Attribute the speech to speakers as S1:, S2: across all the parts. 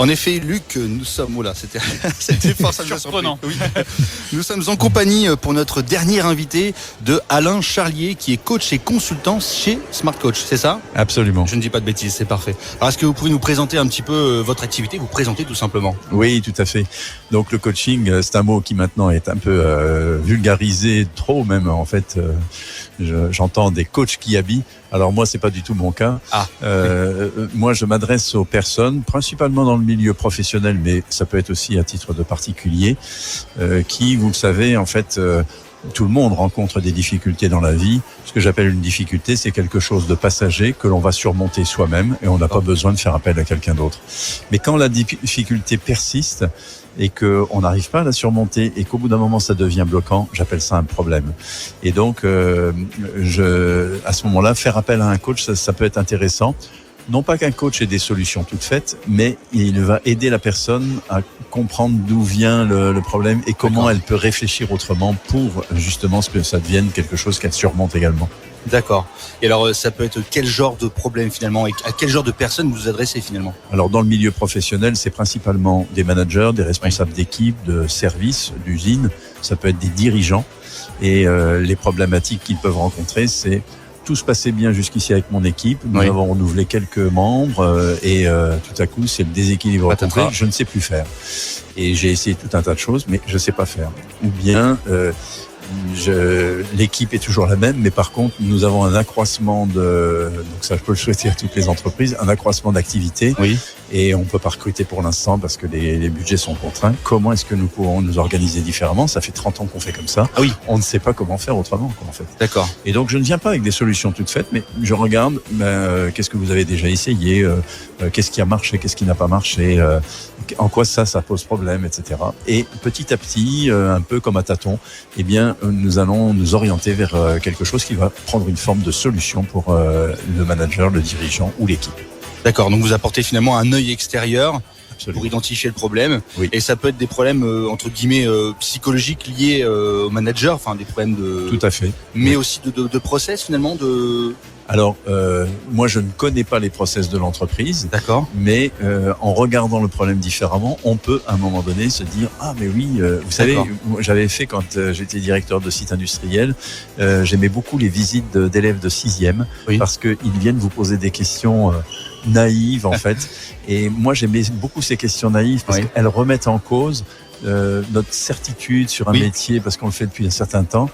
S1: En effet, Luc, nous sommes... Oula, c'était fort, ça nous a
S2: surprenant.
S1: Oui. Nous sommes en compagnie pour notre dernier invité de Alain Charlier, qui est coach et consultant chez Smart Coach, c'est ça ?
S3: Absolument.
S1: Je ne dis pas de bêtises, c'est parfait. Alors, est-ce que vous pouvez nous présenter un petit peu votre activité, vous présenter tout simplement ?
S3: Oui, tout à fait. Donc le coaching, c'est un mot qui maintenant est un peu vulgarisé, trop même en fait. J'entends des coachs qui habillent. Alors moi, c'est pas du tout mon cas. Moi, je m'adresse aux personnes, principalement dans le milieu professionnel, mais ça peut être aussi à titre de particulier, qui, vous le savez, en fait, tout le monde rencontre des difficultés dans la vie. Ce que j'appelle une difficulté, c'est quelque chose de passager que l'on va surmonter soi-même et on n'a pas besoin de faire appel à quelqu'un d'autre. Mais quand la difficulté persiste et qu'on n'arrive pas à la surmonter et qu'au bout d'un moment ça devient bloquant, j'appelle ça un problème. Et donc, à ce moment-là, faire appel à un coach, ça peut être intéressant. Non pas qu'un coach ait des solutions toutes faites, mais il va aider la personne à comprendre d'où vient le problème et comment elle peut réfléchir autrement pour justement ce que ça devienne quelque chose qu'elle surmonte également.
S1: D'accord. Et alors, ça peut être quel genre de problème finalement et à quel genre de personnes vous vous adressez finalement ?
S3: Alors, dans le milieu professionnel, c'est principalement des managers, des responsables d'équipe, de services, d'usines. Ça peut être des dirigeants. Et les problématiques qu'ils peuvent rencontrer, c'est tout se passait bien jusqu'ici avec mon équipe. Nous avons renouvelé quelques membres et tout à coup, c'est le déséquilibre complet. Je ne sais plus faire. Et j'ai essayé tout un tas de choses, mais je ne sais pas faire. Ou bien... l'équipe est toujours la même, mais par contre, nous avons un accroissement donc ça je peux le souhaiter à toutes les entreprises, un accroissement d'activité. Oui. Et on peut pas recruter pour l'instant parce que les budgets sont contraints. Comment est-ce que nous pourrons nous organiser différemment ? Ça fait 30 ans qu'on fait comme ça. Ah oui. On ne sait pas comment faire autrement, en fait. D'accord. Et donc, je ne viens pas avec des solutions toutes faites, mais je regarde, qu'est-ce que vous avez déjà essayé, qu'est-ce qui a marché, qu'est-ce qui n'a pas marché, en quoi ça pose problème, etc. Et petit à petit, un peu comme à tâtons, eh bien, nous allons nous orienter vers quelque chose qui va prendre une forme de solution pour le manager, le dirigeant ou l'équipe.
S1: D'accord, donc vous apportez finalement un œil extérieur pour identifier le problème. Oui. Et ça peut être des problèmes, entre guillemets, psychologiques liés au manager, enfin des problèmes de...
S3: Tout à fait.
S1: Mais aussi de process finalement, de...
S3: Alors, moi, je ne connais pas les process de l'entreprise. D'accord. Mais en regardant le problème différemment, on peut, à un moment donné, se dire « Ah, mais oui, vous savez, j'avais fait quand j'étais directeur de site industriel, j'aimais beaucoup les visites d'élèves de 6e parce qu'ils viennent vous poser des questions naïves, en fait. Et moi, j'aimais beaucoup ces questions naïves parce qu'elles remettent en cause notre certitude sur un métier parce qu'on le fait depuis un certain temps.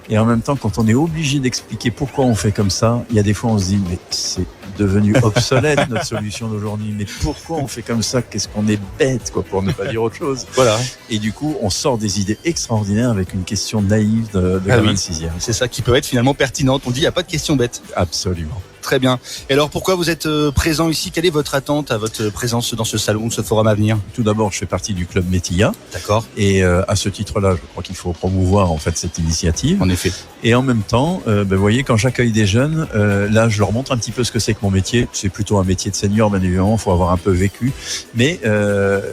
S3: Et en même temps, quand on est obligé d'expliquer pourquoi on fait comme ça, il y a des fois on se dit mais c'est devenu obsolète notre solution d'aujourd'hui. Mais pourquoi on fait comme ça ? Qu'est-ce qu'on est bête, quoi, pour ne pas dire autre chose. Voilà. Et du coup, on sort des idées extraordinaires avec une question naïve de gamin de 6e.
S1: C'est ça qui peut être finalement pertinente. On dit il n'y a pas de question bête.
S3: Absolument.
S1: Très bien. Et alors, pourquoi vous êtes présent ici ? Quelle est votre attente à votre présence dans ce salon, ce forum à venir ?
S3: Tout d'abord, je fais partie du club Métilla. D'accord. Et à ce titre-là, je crois qu'il faut promouvoir en fait cette initiative. En effet. Et en même temps, vous voyez, quand j'accueille des jeunes, là, je leur montre un petit peu ce que c'est que mon métier. C'est plutôt un métier de senior, bien évidemment. Il faut avoir un peu vécu. Mais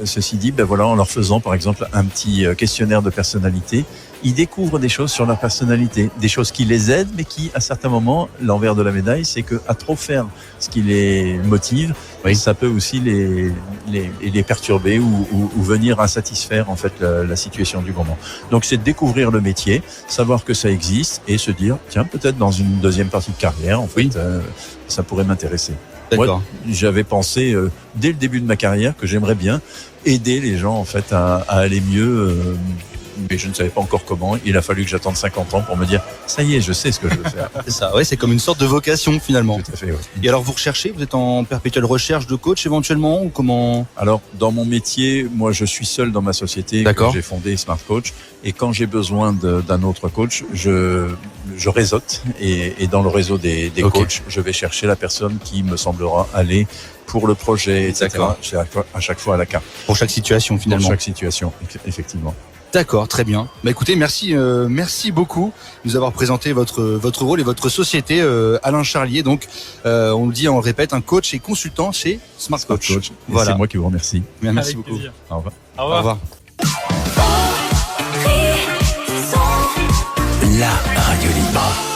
S3: ceci dit, voilà, en leur faisant, par exemple, un petit questionnaire de personnalité, ils découvrent des choses sur leur personnalité, des choses qui les aident, mais qui, à certains moments, l'envers de la médaille, c'est que à trop faire ce qui les motive, ça peut aussi les perturber ou venir insatisfaire en fait la situation du moment. Donc, c'est de découvrir le métier, savoir que ça existe et se dire, tiens, peut-être dans une deuxième partie de carrière, en fait, ça pourrait m'intéresser. D'accord. Moi, j'avais pensé dès le début de ma carrière que j'aimerais bien aider les gens en fait à aller mieux. Mais je ne savais pas encore comment. Il a fallu que j'attende 50 ans pour me dire ça y est, je sais ce que je veux faire.
S1: C'est ça, c'est comme une sorte de vocation finalement.
S3: Tout à fait,
S1: Et alors vous recherchez, vous êtes en perpétuelle recherche de coach éventuellement ou comment ?
S3: Alors dans mon métier, moi je suis seul dans ma société. D'accord. J'ai fondé Smart Coach et quand j'ai besoin d'un autre coach, je réseaute et dans le réseau des coachs, je vais chercher la personne qui me semblera aller pour le projet, etc. C'est à chaque fois à la carte.
S1: Pour chaque situation finalement.
S3: Pour chaque situation, effectivement.
S1: D'accord, très bien. Écoutez, merci beaucoup de nous avoir présenté votre rôle et votre société, Alain Charlier. Donc, on le dit, on le répète, un coach et consultant chez Smart Coach.
S3: Voilà. C'est moi qui vous remercie.
S1: Merci
S2: avec
S1: beaucoup.
S2: Plaisir.
S3: Au revoir.
S2: Au revoir.
S1: Au revoir.
S4: La radio libre.